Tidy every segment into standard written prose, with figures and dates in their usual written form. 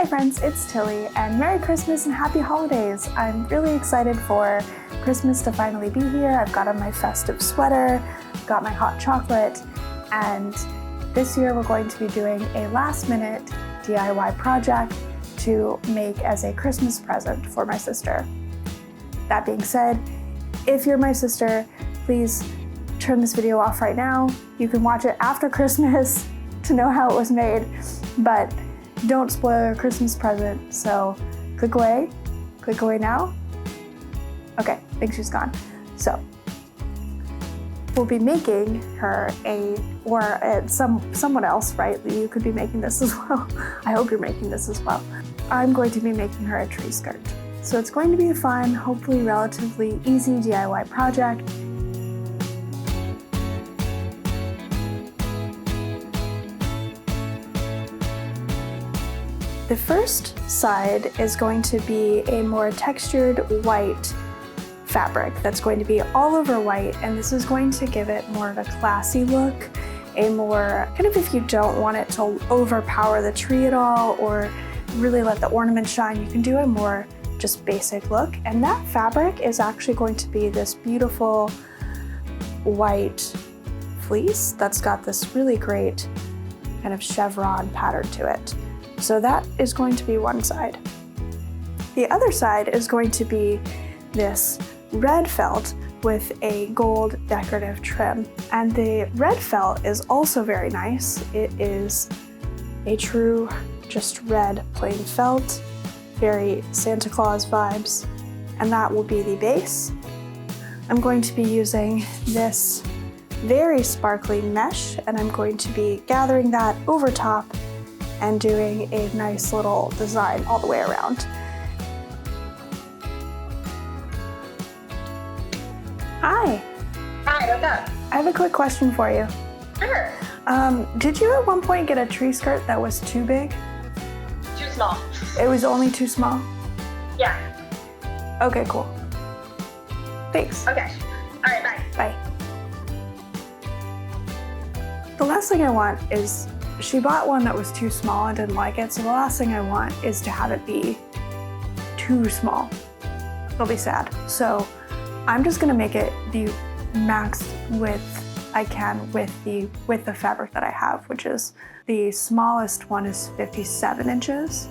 Hi friends, it's Tilly, and Merry Christmas and Happy Holidays! I'm really excited for Christmas to finally be here. I've got on my festive sweater, got my hot chocolate, and this year we're going to be doing a last-minute DIY project to make as a Christmas present for my sister. That being said, if you're my sister, please turn this video off right now. You can watch it after Christmas to know how it was made, but don't spoil your Christmas present, so click away now. Okay, I think she's gone. So, we'll be making her someone else, right? You could be making this as well. I hope you're making this as well. I'm going to be making her a tree skirt. So it's going to be a fun, hopefully relatively easy DIY project. The first side is going to be a more textured white fabric that's going to be all over white, and this is going to give it more of a classy look, a more kind of, if you don't want it to overpower the tree at all or really let the ornament shine, you can do a more just basic look. And that fabric is actually going to be this beautiful white fleece that's got this really great kind of chevron pattern to it. So that is going to be one side. The other side is going to be this red felt with a gold decorative trim. And the red felt is also very nice. It is a true just red plain felt, very Santa Claus vibes. And that will be the base. I'm going to be using this very sparkly mesh, and I'm going to be gathering that over top and doing a nice little design all the way around. Hi. Hi, what's up? I have a quick question for you. Sure. Did you at one point get a tree skirt that was too big? Too small. It was only too small? Yeah. Okay, cool. Thanks. Okay. All right, bye. Bye. The last thing I want is, she bought one that was too small and didn't like it, so the last thing I want is to have it be too small. It'll be sad. So I'm just gonna make it the max width I can with the fabric that I have, which is the smallest one is 57 inches.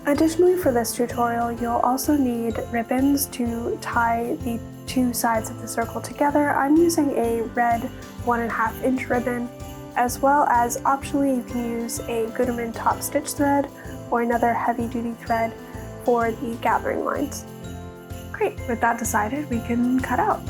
Additionally, for this tutorial, you'll also need ribbons to tie the two sides of the circle together. I'm using a red 1.5 inch ribbon, as well as optionally you can use a Gooderman top stitch thread or another heavy duty thread for the gathering lines. Great, with that decided, we can cut out.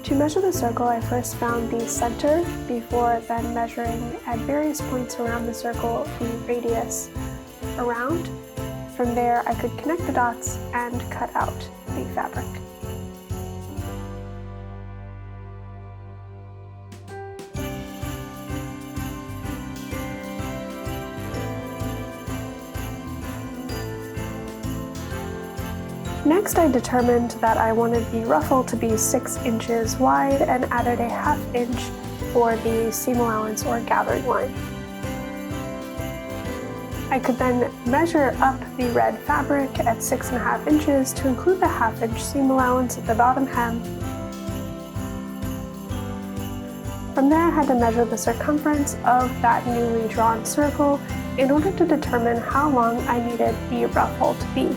To measure the circle, I first found the center before then measuring at various points around the circle the radius around. From there, I could connect the dots and cut out the fabric. Next, I determined that I wanted the ruffle to be 6 inches wide and added a 1/2 inch for the seam allowance or gathering line. I could then measure up the red fabric at 6.5 inches to include the 1/2 inch seam allowance at the bottom hem. From there, I had to measure the circumference of that newly drawn circle in order to determine how long I needed the ruffle to be.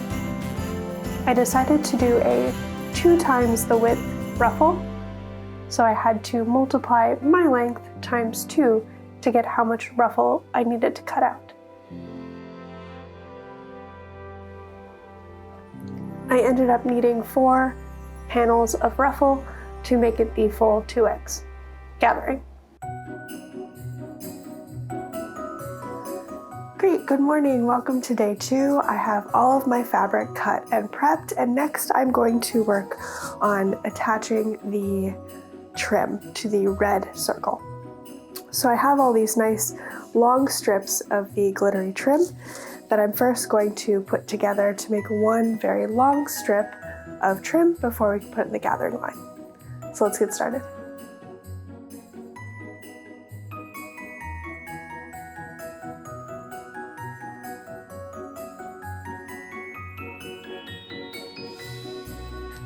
I decided to do a 2 times the width ruffle, so I had to multiply my length times 2 to get how much ruffle I needed to cut out. I ended up needing 4 panels of ruffle to make it the full 2x gathering. Great, good morning, welcome to day 2. I have all of my fabric cut and prepped, and next I'm going to work on attaching the trim to the red circle. So I have all these nice long strips of the glittery trim that I'm first going to put together to make one very long strip of trim before we can put in the gathering line. So let's get started.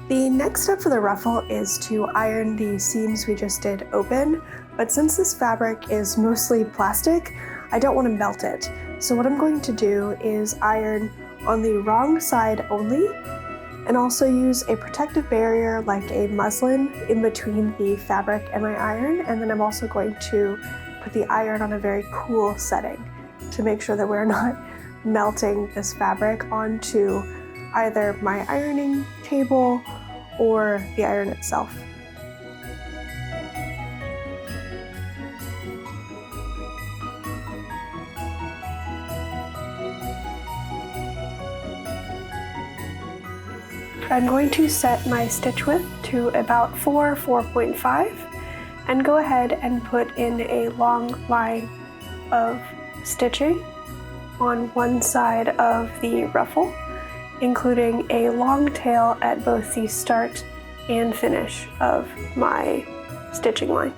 The next step for the ruffle is to iron the seams we just did open, but since this fabric is mostly plastic, I don't want to melt it. So what I'm going to do is iron on the wrong side only, and also use a protective barrier like a muslin in between the fabric and my iron, and then I'm also going to put the iron on a very cool setting to make sure that we're not melting this fabric onto either my ironing table or the iron itself. I'm going to set my stitch width to about 4.5 and go ahead and put in a long line of stitching on one side of the ruffle, including a long tail at both the start and finish of my stitching line.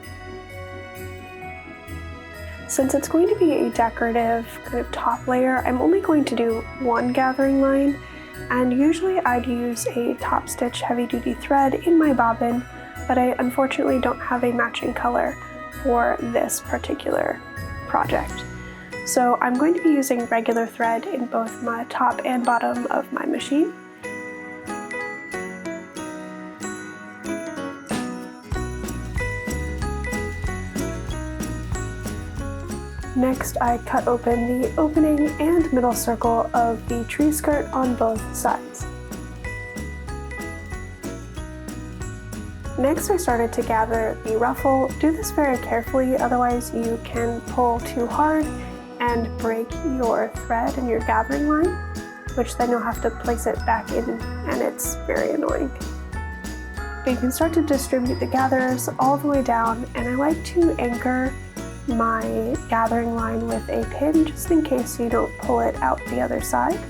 Since it's going to be a decorative kind of top layer, I'm only going to do one gathering line, and usually I'd use a top stitch heavy duty thread in my bobbin, but I unfortunately don't have a matching color for this particular project. So I'm going to be using regular thread in both my top and bottom of my machine. Next, I cut open the opening and middle circle of the tree skirt on both sides. Next, I started to gather the ruffle. Do this very carefully, otherwise you can pull too hard and break your thread and your gathering line, which then you'll have to place it back in, and it's very annoying. But you can start to distribute the gathers all the way down, and I like to anchor my gathering line with a pin just in case you don't pull it out the other side.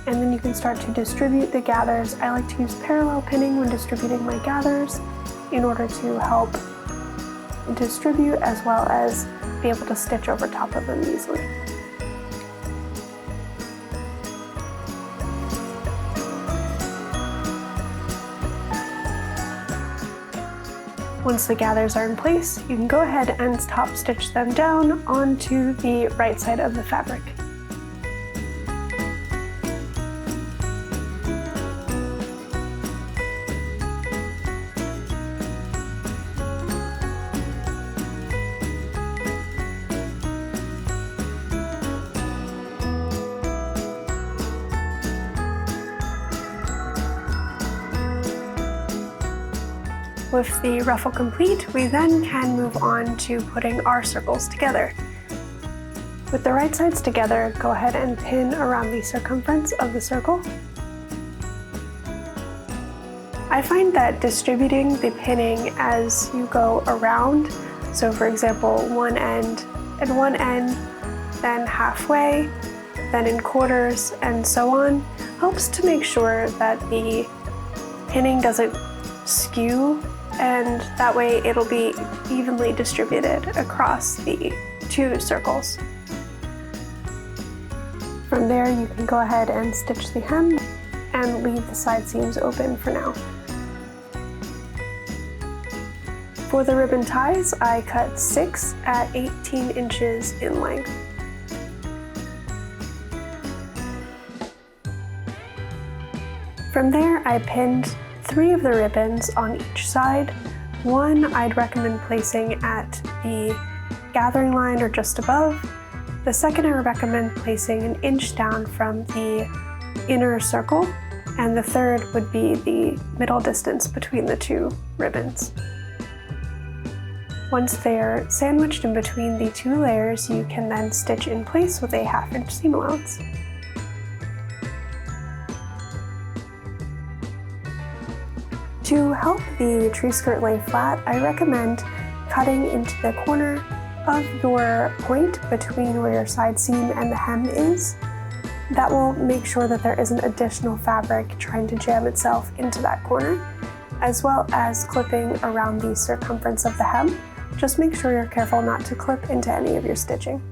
And then you can start to distribute the gathers. I like to use parallel pinning when distributing my gathers in order to help distribute as well as be able to stitch over top of them easily. Once the gathers are in place, you can go ahead and top stitch them down onto the right side of the fabric. With the ruffle complete, we then can move on to putting our circles together. With the right sides together, go ahead and pin around the circumference of the circle. I find that distributing the pinning as you go around, so for example, one end and one end, then halfway, then in quarters, and so on, helps to make sure that the pinning doesn't skew, and that way it'll be evenly distributed across the two circles. From there, you can go ahead and stitch the hem and leave the side seams open for now. For the ribbon ties, I cut 6 at 18 inches in length. From there, I pinned 3 of the ribbons on each side. One I'd recommend placing at the gathering line or just above. The second I would recommend placing an inch down from the inner circle, and the third would be the middle distance between the 2 ribbons. Once they're sandwiched in between the 2 layers, you can then stitch in place with a 1/2 inch seam allowance. To help the tree skirt lay flat, I recommend cutting into the corner of your point between where your side seam and the hem is, That will make sure that there isn't additional fabric trying to jam itself into that corner, as well as clipping around the circumference of the hem. Just make sure you're careful not to clip into any of your stitching.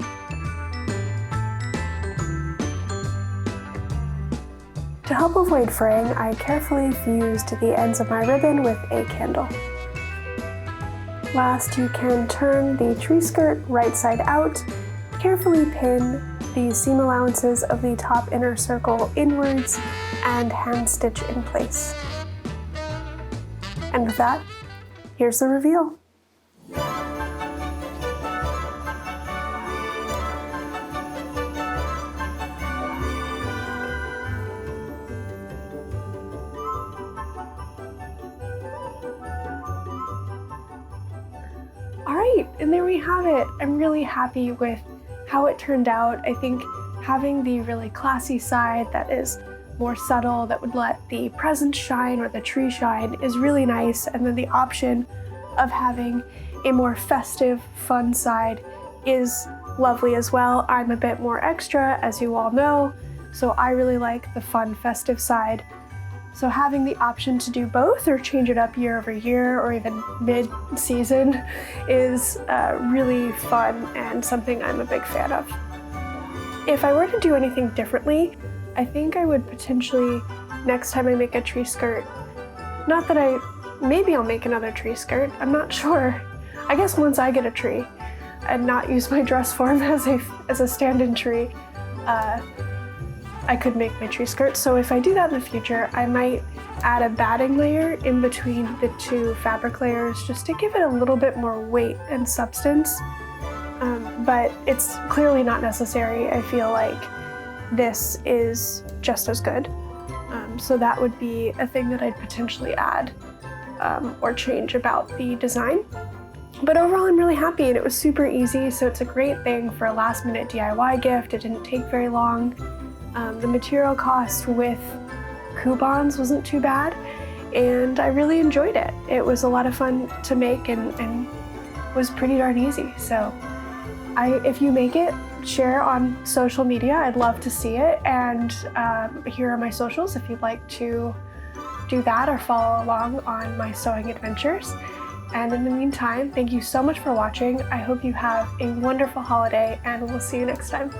To help avoid fraying, I carefully fused the ends of my ribbon with a candle. Last, you can turn the tree skirt right side out, carefully pin the seam allowances of the top inner circle inwards, and hand stitch in place. And with that, here's the reveal. Alright, and there we have it. I'm really happy with how it turned out. I think having the really classy side that is more subtle, that would let the presents shine or the tree shine, is really nice. And then the option of having a more festive, fun side is lovely as well. I'm a bit more extra, as you all know, so I really like the fun, festive side. So having the option to do both or change it up year over year or even mid-season is really fun and something I'm a big fan of. If I were to do anything differently, I think I would potentially, next time I make a tree skirt, maybe I'll make another tree skirt, I'm not sure. I guess once I get a tree and not use my dress form as a stand-in tree, I could make my tree skirt. So if I do that in the future, I might add a batting layer in between the two fabric layers just to give it a little bit more weight and substance. But it's clearly not necessary. I feel like this is just as good. So that would be a thing that I'd potentially add or change about the design. But overall, I'm really happy, and it was super easy, so it's a great thing for a last-minute DIY gift. It didn't take very long. The material cost with coupons wasn't too bad, and I really enjoyed it. It was a lot of fun to make and was pretty darn easy. So if you make it, share on social media. I'd love to see it, and here are my socials if you'd like to do that or follow along on my sewing adventures. And in the meantime, thank you so much for watching. I hope you have a wonderful holiday, and we'll see you next time.